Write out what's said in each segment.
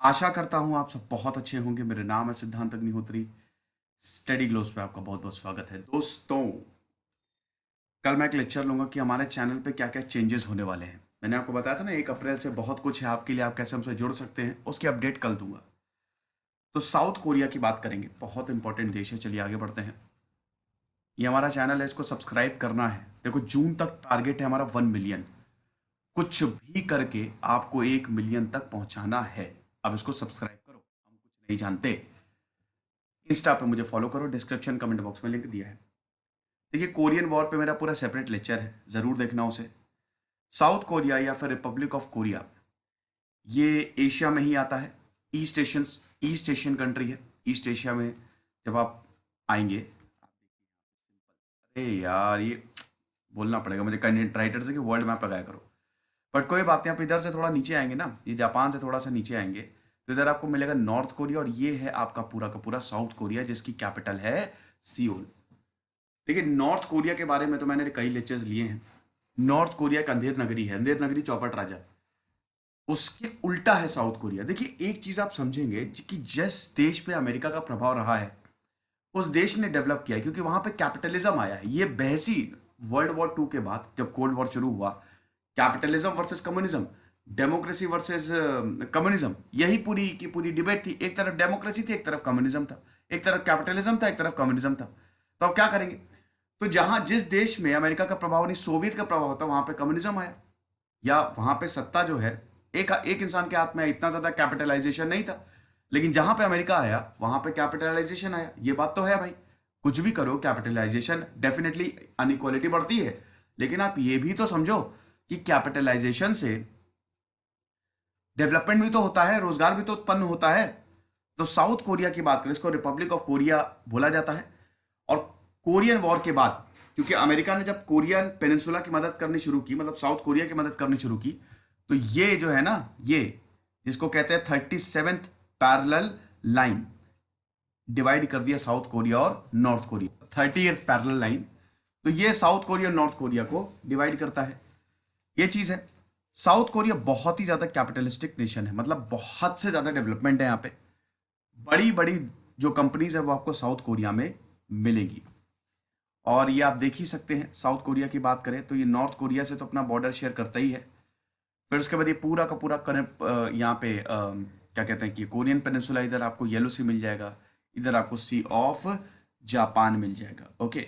आशा करता हूँ आप सब बहुत अच्छे होंगे। मेरा नाम है सिद्धांत अग्निहोत्री। स्टडी ग्लोस पे आपका बहुत बहुत स्वागत है दोस्तों। कल मैं एक लेक्चर लूंगा कि हमारे चैनल पे क्या क्या चेंजेस होने वाले हैं। मैंने आपको बताया था ना 1 अप्रैल से बहुत कुछ है आपके लिए, आप कैसे हमसे जुड़ सकते हैं उसकी अपडेट कल दूंगा। तो साउथ कोरिया की बात करेंगे, बहुत इंपॉर्टेंट देश है। चलिए आगे बढ़ते हैं। ये हमारा चैनल है, इसको सब्सक्राइब करना है। देखो जून तक टारगेट है हमारा 1 मिलियन। कुछ भी करके आपको 1 मिलियन तक पहुंचाना है। अब इसको सब्सक्राइब करो, हम कुछ नहीं जानते। इंस्टा पे मुझे फॉलो करो, डिस्क्रिप्शन कमेंट बॉक्स में लिंक दिया है। देखिए कोरियन वॉर पे मेरा पूरा सेपरेट लेक्चर है, ज़रूर देखना उसे। साउथ कोरिया या फिर रिपब्लिक ऑफ कोरिया, ये एशिया में ही आता है। ईस्ट एशियन कंट्री है। ईस्ट एशिया में जब आप आएंगे, अरे यार ये बोलना पड़ेगा मुझे कंटेंट राइटर से कि वर्ल्ड मैप लगाया करो। बट कोई बात नहीं, आप इधर से थोड़ा नीचे आएंगे ना, ये जापान से थोड़ा सा नीचे आएंगे तो इधर आपको मिलेगा नॉर्थ कोरिया, और ये है आपका पूरा का पूरा साउथ कोरिया, जिसकी कैपिटल है सियोल। देखिए नॉर्थ कोरिया के बारे में तो मैंने कई लेक्चर्स लिए हैं। नॉर्थ कोरिया एक अंधेर नगरी है, अंधेर नगरी चौपट राजा। उसके उल्टा है साउथ कोरिया। देखिए एक चीज आप समझेंगे कि जिस देश पे अमेरिका का प्रभाव रहा है उस देश ने डेवलप किया है क्योंकि वहां पे कैपिटलिज्म आया है। ये बहसी वर्ल्ड वॉर 2 के बाद जब कोल्ड वॉर शुरू हुआ, capitalism versus communism, democracy versus communism, यही पूरी की पूरी डिबेट थी। एक तरफ डेमोक्रेसी थी, एक तरफ कम्युनिज्म था। एक तरफ कैपिटलिज्म था, एक तरफ कम्युनिज्म था। तो अब क्या करेंगे? तो जहां जिस देश में अमेरिका का प्रभाव नहीं, सोवियत का प्रभाव था, वहां पे कम्युनिज्म आया। या वहां पे सत्ता जो है एक एक इंसान के हाथ में है, इतना ज्यादा कैपिटलाइजेशन नहीं था। लेकिन जहां पे अमेरिका आया वहां पे कैपिटलाइजेशन आया। ये बात तो है भाई, कुछ भी करो कैपिटलाइजेशन डेफिनेटली अनइक्वालिटी बढ़ती है। लेकिन आप ये भी तो समझो कि कैपिटलाइजेशन से डेवलपमेंट भी तो होता है, रोजगार भी तो उत्पन्न होता है। तो साउथ कोरिया की बात करें, इसको रिपब्लिक ऑफ कोरिया बोला जाता है। और कोरियन वॉर के बाद, क्योंकि अमेरिका ने जब कोरियन पेनिनसुला की मदद करनी शुरू की, मतलब साउथ कोरिया की मदद करनी शुरू की, तो ये जो है ना, ये जिसको कहते हैं 37th पैरेलल लाइन, डिवाइड कर दिया साउथ कोरिया और north Korea. 30th parallel line, तो ये साउथ कोरिया और नॉर्थ कोरिया को डिवाइड करता है। ये चीज है। साउथ कोरिया बहुत ही ज्यादा कैपिटलिस्टिक नेशन है, मतलब बहुत से ज्यादा डेवलपमेंट है यहाँ पे। बड़ी बड़ी जो कंपनीज है वो आपको साउथ कोरिया में मिलेगी। और ये आप देख ही सकते हैं, साउथ कोरिया की बात करें तो ये नॉर्थ कोरिया से तो अपना बॉर्डर शेयर करता ही है। फिर उसके बाद ये पूरा का पूरा यहाँ पे क्या कहते हैं कि कोरियन पेनिनसुला, इधर आपको येलो सी मिल जाएगा, इधर आपको सी ऑफ जापान मिल जाएगा। ओके,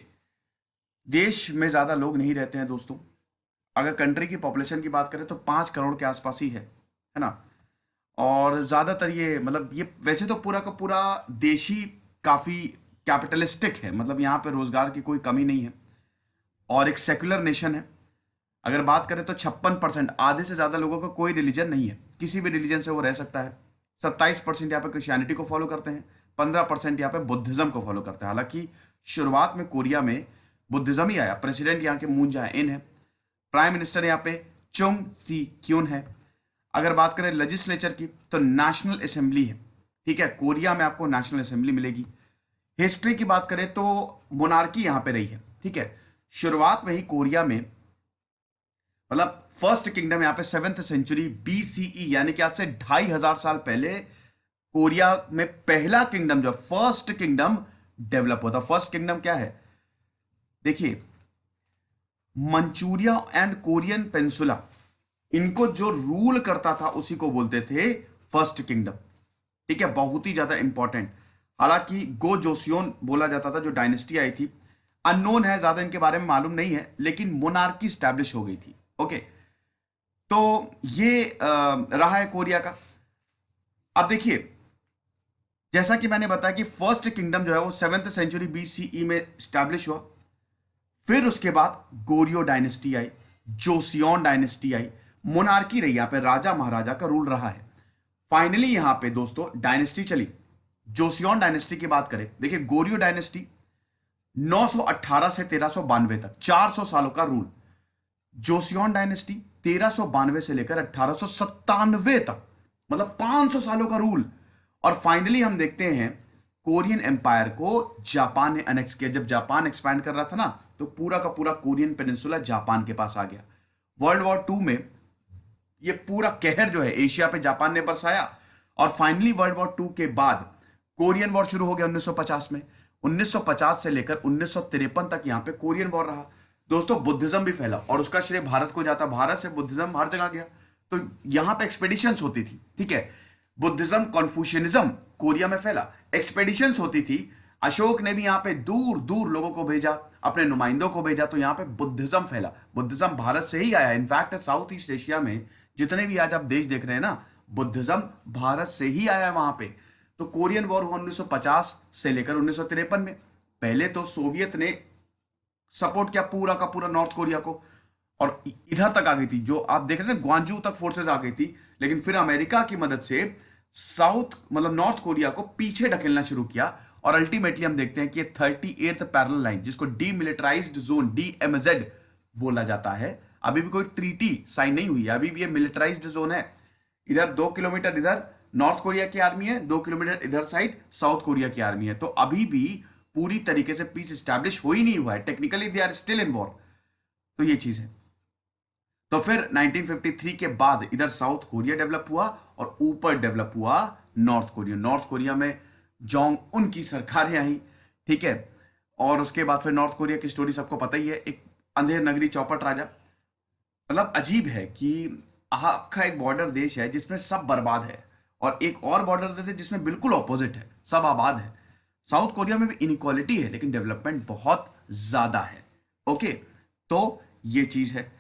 देश में ज्यादा लोग नहीं रहते हैं दोस्तों। अगर कंट्री की पॉपुलेशन की बात करें तो 5 करोड़ के आसपास ही है ना। और ज्यादातर ये मतलब ये वैसे तो पूरा का पूरा देश ही काफी कैपिटलिस्टिक है, मतलब यहाँ पे रोजगार की कोई कमी नहीं है और एक सेक्युलर नेशन है। अगर बात करें तो 56%, आधे से ज्यादा लोगों का कोई रिलीजन नहीं है, किसी भी रिलीजन से वो रह सकता है। 27% यहाँ पे क्रिश्चियनिटी को फॉलो करते हैं, 15% यहाँ पे बुद्धिज्म को फॉलो करते हैं। हालांकि शुरुआत में कोरिया में बुद्धिज्म ही आया। प्रेसिडेंट यहाँ के मून जाए इन है। प्राइम मिनिस्टर यहाँ पे चुंग सी क्यून है। अगर बात करें लेजिस्लेचर की तो नेशनल असेंबली है। ठीक है, कोरिया में आपको नेशनल असेंबली मिलेगी। हिस्ट्री की बात करें तो मोनार्की यहां पे रही है। ठीक है, शुरुआत में ही कोरिया में, मतलब फर्स्ट किंगडम यहाँ पे 7th सेंचुरी BCE, यानी कि आज से 2500 साल पहले कोरिया में पहला किंगडम, जो फर्स्ट किंगडम डेवलप हुआ था। फर्स्ट किंगडम क्या है? देखिए, मंचूरिया एंड कोरियन पेंसुला, इनको जो रूल करता था उसी को बोलते थे फर्स्ट किंगडम। ठीक है, बहुत ही ज्यादा इंपॉर्टेंट। हालांकि गो जोसियोन बोला जाता था, जो डायनेस्टी आई थी, अननोन है, ज्यादा इनके बारे में मालूम नहीं है, लेकिन मोनार्की स्टैब्लिश हो गई थी। ओके, तो ये रहा है कोरिया का। अब देखिए, जैसा कि मैंने बताया कि फर्स्ट किंगडम जो है वो 7th सेंचुरी BCE में स्टैब्लिश हुआ। फिर उसके बाद गोरियो डायनेस्टी आई, जोसियोन डायनेस्टी आई, मोनार्की रही, यहां पे राजा महाराजा का रूल रहा है। फाइनली यहां पे दोस्तों डायनेस्टी चली। जोसियोन डायनेस्टी की बात करें, देखिए गोरियो डायनेस्टी 918 से 1392 तक 400 सालों का रूल। जोसियोन डायनेस्टी 1392 से लेकर 1897 तक, मतलब 500 सालों का रूल। और फाइनली हम देखते हैं कोरियन एम्पायर को जापान ने अनेक्स किया। जब जापान एक्सपैंड कर रहा था ना, तो पूरा का पूरा कोरियन पेनिनसुला जापान के पास आ गया। वर्ल्ड वॉर 2 में ये पूरा कहर जो है एशिया पे जापान ने बरसाया, और फाइनली वर्ल्ड वॉर टू के बाद कोरियन वॉर शुरू हो गया 1950 में। 1950 से लेकर 1953 तक यहां पे कोरियन वॉर रहा। दोस्तों बुद्धिज्म भी फैला और उसका श्रेय भारत को जाता, भारत से बुद्धिज्म हर जगह गया। तो यहां पे एक्सपेडिशंस होती थी, ठीक है, बुद्धिज्म कॉन्फ्यूशियनिज्म कोरिया में फैला, एक्सपेडिशंस होती थी। अशोक ने भी यहां पे दूर दूर लोगों को भेजा, अपने नुमाइंदों को भेजा, तो यहां पे बुद्धिज्म फैला। बुद्धिज्म भारत से ही आया। इनफैक्ट साउथ ईस्ट एशिया में जितने भी आज आप देश देख रहे हैं ना, बुद्धिज्म भारत से ही आया है वहां पे। तो कोरियन वॉर हुआ 1950 से लेकर 1953 में। पहले तो सोवियत ने सपोर्ट किया पूरा का पूरा नॉर्थ कोरिया को, और इधर तक आ गई थी, जो आप देख रहे हैं ग्वांजू तक फोर्सेस आ गई थी। लेकिन फिर अमेरिका की मदद से साउथ मतलब नॉर्थ कोरिया को पीछे ढकेलना शुरू किया, और अल्टीमेटली हम देखते हैं कि 38th पैरेलल लाइन, जिसको डीमिलिटराइज्ड जोन DMZ बोला जाता है, अभी भी कोई ट्रीटी साइन नहीं हुई है, अभी भी ये मिलिटराइज्ड जोन है। इधर 2 किलोमीटर इधर नॉर्थ कोरिया की आर्मी है, 2 किलोमीटर इधर साइड साउथ कोरिया की आर्मी है। तो अभी भी पूरी तरीके से पीस स्टैब्लिश हो ही नहीं हुआ है। Technically they are still in war. तो ये चीज है। तो फिर 1953 के बाद इधर साउथ कोरिया डेवलप हुआ और ऊपर डेवलप हुआ नॉर्थ कोरिया। नॉर्थ कोरिया में जोंग उन की सरकारें आई, ठीक है। और उसके बाद फिर नॉर्थ कोरिया की स्टोरी सबको पता ही है, एक अंधेर नगरी चौपट राजा। मतलब अजीब है कि आपका एक बॉर्डर देश है जिसमें सब बर्बाद है, और एक और बॉर्डर देश है जिसमें बिल्कुल ऑपोजिट है, सब आबाद है। साउथ कोरिया में भी इनइक्वालिटी है लेकिन डेवलपमेंट बहुत ज्यादा है। ओके, तो ये चीज है।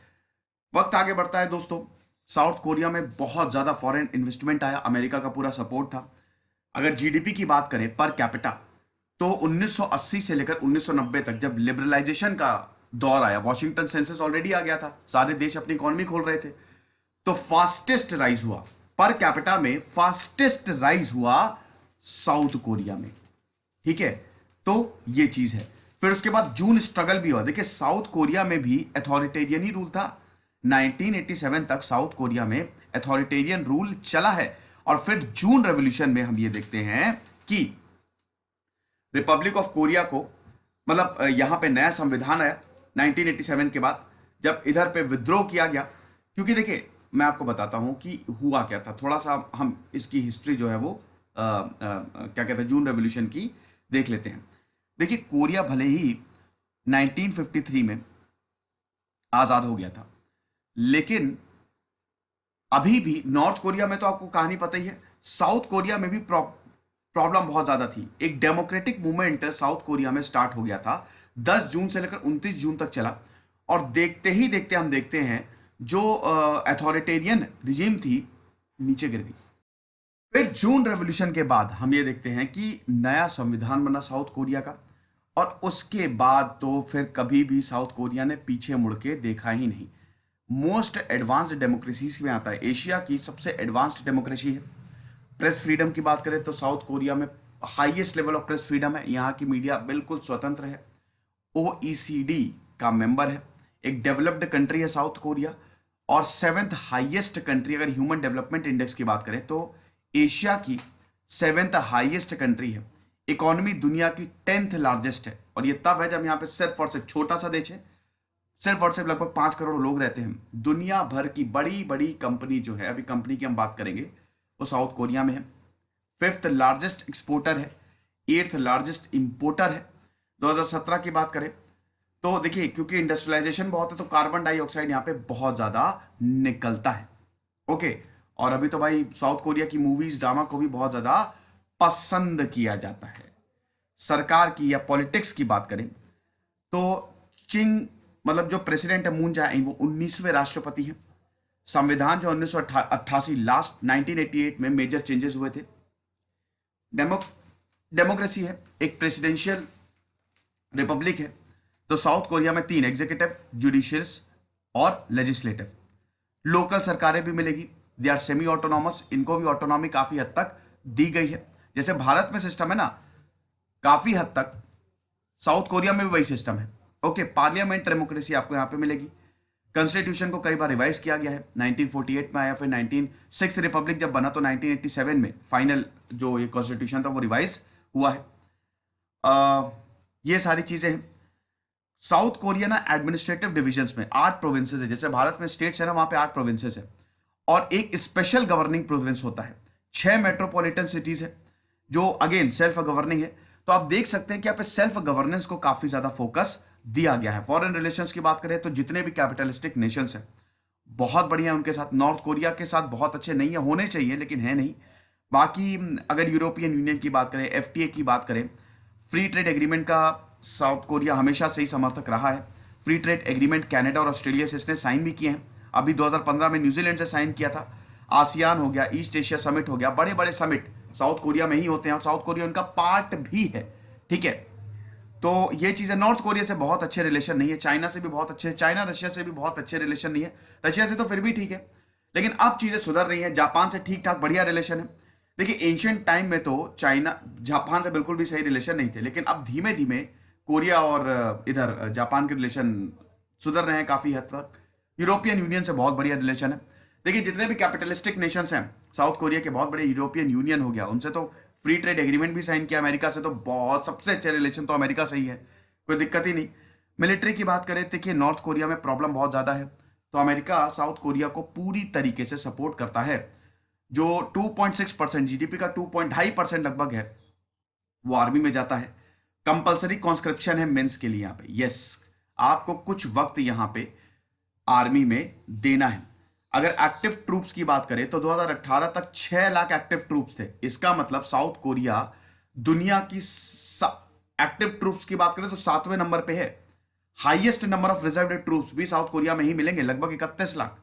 वक्त आगे बढ़ता है दोस्तों, साउथ कोरिया में बहुत ज्यादा फॉरेन इन्वेस्टमेंट आया, अमेरिका का पूरा सपोर्ट था। अगर जीडीपी की बात करें पर कैपिटा, तो 1980 से लेकर 1990 तक जब लिबरलाइजेशन का दौर आया, वॉशिंगटन सेंसस ऑलरेडी आ गया था, सारे देश अपनी इकोनॉमी खोल रहे थे, तो फास्टेस्ट राइज हुआ पर कैपिटा में, फास्टेस्ट राइज हुआ साउथ कोरिया में, ठीक है। तो ये चीज है। फिर उसके बाद जून स्ट्रगल भी हुआ। देखिए साउथ कोरिया में भी अथॉरिटेरियन ही रूल था। 1987 तक साउथ कोरिया में अथॉरिटेरियन रूल चला है। और फिर जून रेवोल्यूशन में हम ये देखते हैं कि रिपब्लिक ऑफ कोरिया को, मतलब यहां पे नया संविधान आया 1987 के बाद, जब इधर पे विद्रोह किया गया। क्योंकि देखिए मैं आपको बताता हूं कि हुआ क्या था, थोड़ा सा हम इसकी हिस्ट्री जो है वो क्या कहते हैं जून रेवोल्यूशन की देख लेते हैं। देखिए कोरिया भले ही 1953 में आजाद हो गया था, लेकिन अभी भी नॉर्थ कोरिया में तो आपको कहानी पता ही है, साउथ कोरिया में भी प्रॉब्लम बहुत ज्यादा थी। एक डेमोक्रेटिक मूवमेंट साउथ कोरिया में स्टार्ट हो गया था, 10 जून से लेकर 29 जून तक चला, और देखते ही देखते हम देखते हैं जो अथॉरिटेरियन रिजीम थी नीचे गिर गई। फिर जून रेवोल्यूशन के बाद हम ये देखते हैं कि नया संविधान बना साउथ कोरिया का, और उसके बाद तो फिर कभी भी साउथ कोरिया ने पीछे मुड़ के देखा ही नहीं। मोस्ट एडवांस्ड डेमोक्रेसीज में आता है, एशिया की सबसे एडवांस्ड डेमोक्रेसी है। प्रेस फ्रीडम की बात करें तो साउथ कोरिया में highest level of press freedom है, यहाँ की मीडिया बिल्कुल स्वतंत्र है, OECD का मेंबर है, एक डेवलप्ड कंट्री है साउथ कोरिया, और 7th हाईएस्ट कंट्री, अगर ह्यूमन डेवलपमेंट इंडेक्स की बात करें तो एशिया की 7th हाईएस्ट कंट्री है। इकोनॉमी दुनिया की 10th लार्जेस्ट है, और ये तब है जब यहाँ पे सिर्फ और सिर्फ छोटा सा देश है, सिर्फ और सिर्फ लगभग 5 करोड़ लोग रहते हैं। दुनिया भर की बड़ी बड़ी कंपनी जो है, अभी कंपनी की हम बात करेंगे, वो साउथ कोरिया में है। 5th लार्जेस्ट एक्सपोर्टर है, 8th लार्जेस्ट इंपोर्टर है। 2017 की बात करें तो देखिए क्योंकि इंडस्ट्रियलाइजेशन बहुत है तो कार्बन डाइऑक्साइड यहाँ पे बहुत ज्यादा निकलता है। ओके, और अभी तो भाई साउथ कोरिया की मूवीज ड्रामा को भी बहुत ज्यादा पसंद किया जाता है। सरकार की या पॉलिटिक्स की बात करें तो चिंग मतलब जो प्रेसिडेंट है मून जाए वो 19वें राष्ट्रपति हैं। संविधान जो 1988 लास्ट 1988 में मेजर चेंजेस हुए थे। डेमोक्रेसी है, एक प्रेसिडेंशियल रिपब्लिक है। तो साउथ कोरिया में 3 एग्जीक्यूटिव, जुडिशियल्स और लेजिस्लेटिव। लोकल सरकारें भी मिलेगी, दे आर सेमी ऑटोनॉमस, इनको भी ऑटोनॉमी काफी हद तक दी गई है। जैसे भारत में सिस्टम है ना, काफी हद तक साउथ कोरिया में भी वही सिस्टम है। ओके, पार्लियामेंट डेमोक्रेसी आपको यहां पे मिलेगी। कॉन्स्टिट्यूशन को कई बार रिवाइज किया गया है, 1948 में आया, फिर 6th रिपब्लिक जब बना तो 1987 में फाइनल जो ये कॉन्स्टिट्यूशन था वो रिवाइज हुआ है। ये सारी चीजें हैं। साउथ कोरिया ना एडमिनिस्ट्रेटिव डिविजन्स में 8 प्रोविंसेस है, जैसे भारत में स्टेट्स है ना, वहां पे 8 प्रोविंसेस है, और एक स्पेशल गवर्निंग प्रोविंस होता है 6 मेट्रोपॉलिटन सिटीज है जो अगेन सेल्फ गवर्निंग है। तो आप देख सकते हैं कि यहाँ पे सेल्फ गवर्नेंस को काफी ज्यादा फोकस दिया गया है। फॉरेन रिलेशंस की बात करें तो जितने भी कैपिटलिस्टिक नेशंस हैं बहुत बढ़िया है उनके साथ। नॉर्थ कोरिया के साथ बहुत अच्छे नहीं है, होने चाहिए लेकिन है नहीं। बाकी अगर यूरोपियन यूनियन की बात करें, एफटीए की बात करें, फ्री ट्रेड एग्रीमेंट का साउथ कोरिया हमेशा से ही समर्थक रहा है। फ्री ट्रेड एग्रीमेंट कनाडा और ऑस्ट्रेलिया से इसने साइन भी किए हैं। अभी 2015 में न्यूजीलैंड से साइन किया था। आसियान हो गया, ईस्ट एशिया समिट हो गया, बड़े बड़े समिट साउथ कोरिया में ही होते हैं और साउथ कोरिया उनका पार्ट भी है। ठीक है, तो ये चीज़ है। नॉर्थ कोरिया से बहुत अच्छे रिलेशन नहीं है, चाइना से भी बहुत अच्छे, चाइना रशिया से भी बहुत अच्छे रिलेशन नहीं है। रशिया से तो फिर भी ठीक है, लेकिन अब चीज़ें सुधर रही हैं। जापान से ठीक ठाक बढ़िया रिलेशन है। देखिए एंशियंट टाइम में तो चाइना जापान से बिल्कुल भी सही रिलेशन नहीं थे, लेकिन अब धीमे धीमे कोरिया और इधर जापान के रिलेशन सुधर रहे हैं काफ़ी हद तक। यूरोपियन यूनियन से बहुत बढ़िया रिलेशन है। देखिए जितने भी कैपिटलिस्टिक नेशंस हैं, साउथ कोरिया के बहुत बड़े, यूरोपियन यूनियन हो गया, उनसे तो फ्री ट्रेड एग्रीमेंट भी साइन किया। अमेरिका से तो बहुत सबसे अच्छे रिलेशन तो अमेरिका से ही है, कोई दिक्कत ही नहीं। मिलिट्री की बात करें, देखिए नॉर्थ कोरिया में प्रॉब्लम बहुत ज़्यादा है, तो अमेरिका साउथ कोरिया को पूरी तरीके से सपोर्ट करता है। जो 2.6% जीडीपी का 2.2% लगभग है वो आर्मी में जाता है। कंपलसरी कॉन्स्क्रिप्शन है मेंस के लिए यहाँ पे। यस, आपको कुछ वक्त यहाँ पे आर्मी में देना है। अगर एक्टिव ट्रूप्स की बात करें तो 2018 तक 6 लाख एक्टिव ट्रूप्स थे। इसका मतलब साउथ कोरिया दुनिया की एक्टिव ट्रूप्स की बात करें तो 7वें नंबर पे है। Highest number of reserved troops भी साउथ कोरिया में ही मिलेंगे, लगभग 31 लाख।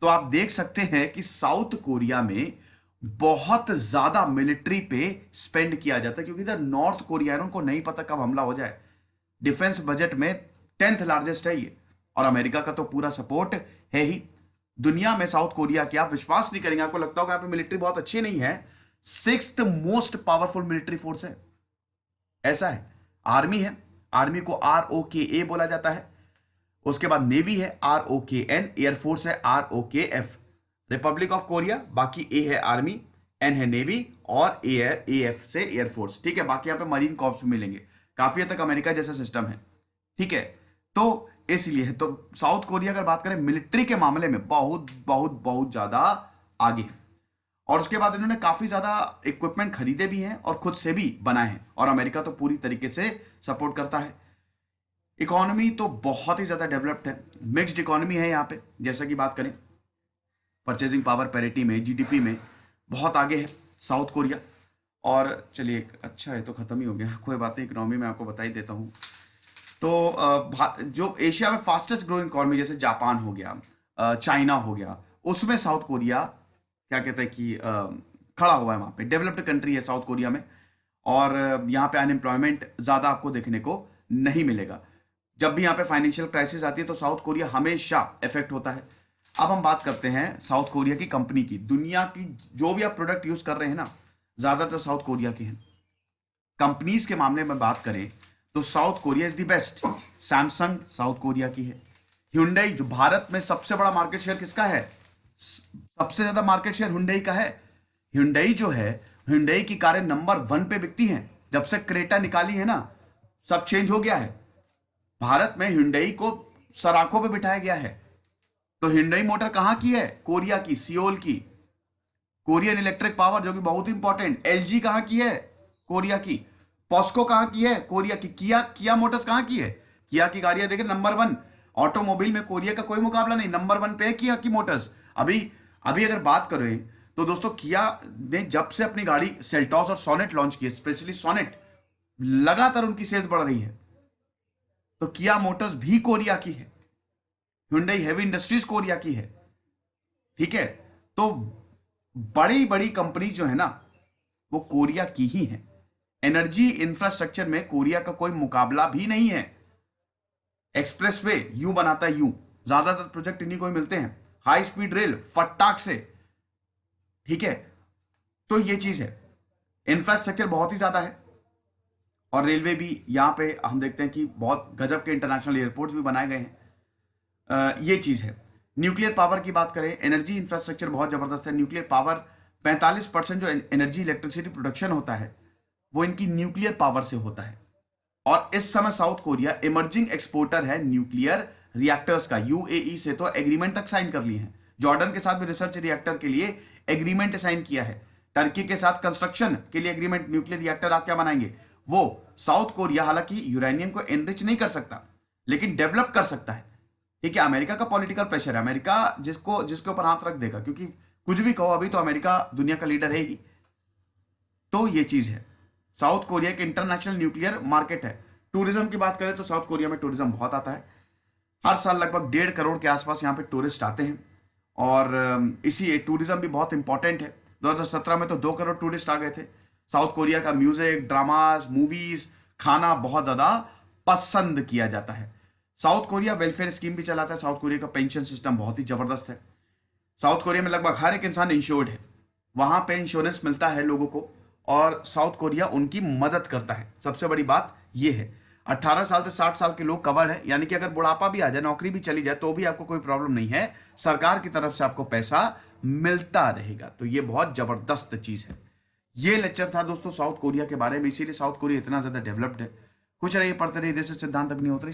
तो आप देख सकते हैं कि साउथ कोरिया में बहुत ज्यादा मिलिट्री पे स्पेंड किया जाता है, क्योंकि इधर नॉर्थ कोरिया उनको नहीं पता कब हमला हो जाए। डिफेंस बजट में 10th लार्जेस्ट है ये, और अमेरिका का तो पूरा सपोर्ट है ही। दुनिया में साउथ कोरिया की आप विश्वास नहीं करेंगे, आपको लगता होगा यहाँ पे मिलिट्री बहुत अच्छी नहीं है, 6th most powerful military force है। ऐसा है। आर्मी है, आर्मी को ROKA बोला जाता है। उसके बाद नेवी है ROKN, एयरफोर्स है ROKF, रिपब्लिक ऑफ कोरिया, बाकी ए है आर्मी, एन है नेवी और AF से एयरफोर्स। ठीक है, बाकी यहां पे मरीन कॉर्प्स मिलेंगे। काफी हद तक अमेरिका जैसा सिस्टम है। ठीक है, तो इसलिए तो साउथ कोरिया अगर बात करें मिलिट्री के मामले में बहुत बहुत बहुत ज्यादा आगे है। और उसके बाद इन्होंने काफी ज्यादा इक्विपमेंट खरीदे भी हैं और खुद से भी बनाए हैं, और अमेरिका तो पूरी तरीके से सपोर्ट करता है। इकोनॉमी तो बहुत ही ज्यादा डेवलप्ड है, मिक्स्ड इकोनॉमी है यहाँ पे। जैसा कि बात करें परचेजिंग पावर पैरिटी में, जीडीपी में बहुत आगे है साउथ कोरिया। और चलिए अच्छा है, तो खत्म ही हो गया, कोई बात नहीं, इकोनॉमी में आपको बता ही देता हूँ। तो जो एशिया में फास्टेस्ट ग्रोइंग इकोनॉमी जैसे जापान हो गया, चाइना हो गया, उसमें साउथ कोरिया क्या कहते हैं कि खड़ा हुआ है। वहाँ पे डेवलप्ड कंट्री है साउथ कोरिया में, और यहाँ पे अनएम्प्लॉयमेंट ज़्यादा आपको देखने को नहीं मिलेगा। जब भी यहाँ पे फाइनेंशियल क्राइसिस आती है तो साउथ कोरिया हमेशा इफेक्ट होता है। अब हम बात करते हैं साउथ कोरिया की कंपनी की। दुनिया की जो भी आप प्रोडक्ट यूज़ कर रहे हैं ना, ज़्यादातर साउथ कोरिया के हैं। कंपनीज के मामले में बात करें तो south Korea is the best. Samsung south Korea की है। Hyundai, जो भारत में सबसे बड़ा मार्केट शेयर किसका है, सबसे ज्यादा मार्केट शेयर Hyundai का है। Hyundai जो है, Hyundai की कारें नंबर 1 पे बिकती हैं। जब से क्रेटा निकाली है ना, सब चेंज हो गया है। भारत में Hyundai को सराखों पे बिठाया गया है। तो Hyundai मोटर कहां की है, कोरिया की, सियोल की। कोरियन इलेक्ट्रिक पावर जो कि बहुत इंपॉर्टेंट। LG कहां की है, कोरिया की। पॉस्को कहां की है, कोरिया की। किया मोटर्स कहां की है, किया की गाड़ियां देखें नंबर 1। ऑटोमोबाइल में कोरिया का कोई मुकाबला नहीं, नंबर 1 पे है किया की मोटर्स। अभी अभी अगर बात करें तो दोस्तों, किया ने जब से अपनी गाड़ी सेल्टॉस और सोनेट लॉन्च की, स्पेशली सोनेट, लगातार उनकी सेल्स बढ़ रही है। तो किया मोटर्स भी कोरिया की है। Hyundai हेवी इंडस्ट्रीज कोरिया की है। ठीक है, तो बड़ी बड़ी कंपनी जो है ना वो कोरिया की ही है। एनर्जी इंफ्रास्ट्रक्चर में कोरिया का कोई मुकाबला भी नहीं है। एक्सप्रेसवे यू बनाता है, यू ज्यादातर प्रोजेक्ट इन्हीं को ही मिलते हैं। हाई स्पीड रेल फटाक से। ठीक है, तो ये चीज है, इंफ्रास्ट्रक्चर बहुत ही ज्यादा है। और रेलवे भी यहां पे हम देखते हैं कि बहुत गजब के इंटरनेशनल एयरपोर्ट्स भी बनाए गए हैं। ये चीज है। न्यूक्लियर पावर की बात करें, एनर्जी इंफ्रास्ट्रक्चर बहुत जबरदस्त है। न्यूक्लियर पावर 45% जो एनर्जी इलेक्ट्रिसिटी प्रोडक्शन होता है वो इनकी न्यूक्लियर पावर से होता है। और इस समय साउथ कोरिया इमर्जिंग एक्सपोर्टर है न्यूक्लियर रिएक्टर्स का। UAE से तो एग्रीमेंट तक साइन कर लिए हैं। जॉर्डन के साथ भी रिसर्च रिएक्टर के लिए एग्रीमेंट साइन किया है। टर्की के साथ कंस्ट्रक्शन के लिए एग्रीमेंट, न्यूक्लियर रिएक्टर आप क्या बनाएंगे? वो साउथ कोरिया हालांकि यूरेनियम को एनरिच नहीं कर सकता लेकिन डेवलप कर सकता है। ठीक है, अमेरिका का पॉलिटिकल प्रेशर है, अमेरिका जिसके ऊपर हाथ रख देगा, क्योंकि कुछ भी कहो अभी तो अमेरिका दुनिया का लीडर है ही। तो ये चीज है, साउथ कोरिया एक इंटरनेशनल न्यूक्लियर मार्केट है। टूरिज्म की बात करें तो साउथ कोरिया में टूरिज्म बहुत आता है, हर साल लगभग 1.5 करोड़ के आसपास यहाँ पे टूरिस्ट आते हैं और इसी टूरिज्म भी बहुत इंपॉर्टेंट है। 2017 में तो 2 करोड़ टूरिस्ट आ गए थे। साउथ कोरिया का म्यूजिक, ड्रामाज, मूवीज, खाना बहुत ज्यादा पसंद किया जाता है। साउथ कोरिया वेलफेयर स्कीम भी चलाता है। साउथ कोरिया का पेंशन सिस्टम बहुत ही जबरदस्त है। साउथ कोरिया में लगभग हर एक इंसान इंश्योर्ड है, वहां पे इंश्योरेंस मिलता है लोगों को और साउथ कोरिया उनकी मदद करता है। सबसे बड़ी बात यह है 18 साल से 60 साल के लोग कवर है, यानी कि अगर बुढ़ापा भी आ जाए, नौकरी भी चली जाए तो भी आपको कोई प्रॉब्लम नहीं है, सरकार की तरफ से आपको पैसा मिलता रहेगा। तो ये बहुत जबरदस्त चीज है। ये लेक्चर था दोस्तों साउथ कोरिया के बारे में, इसीलिए साउथ कोरिया इतना ज्यादा डेवलप्ड है। कुछ रहिए, पढ़ते रहिए। जैसे सिद्धांत अग्निहोत्री।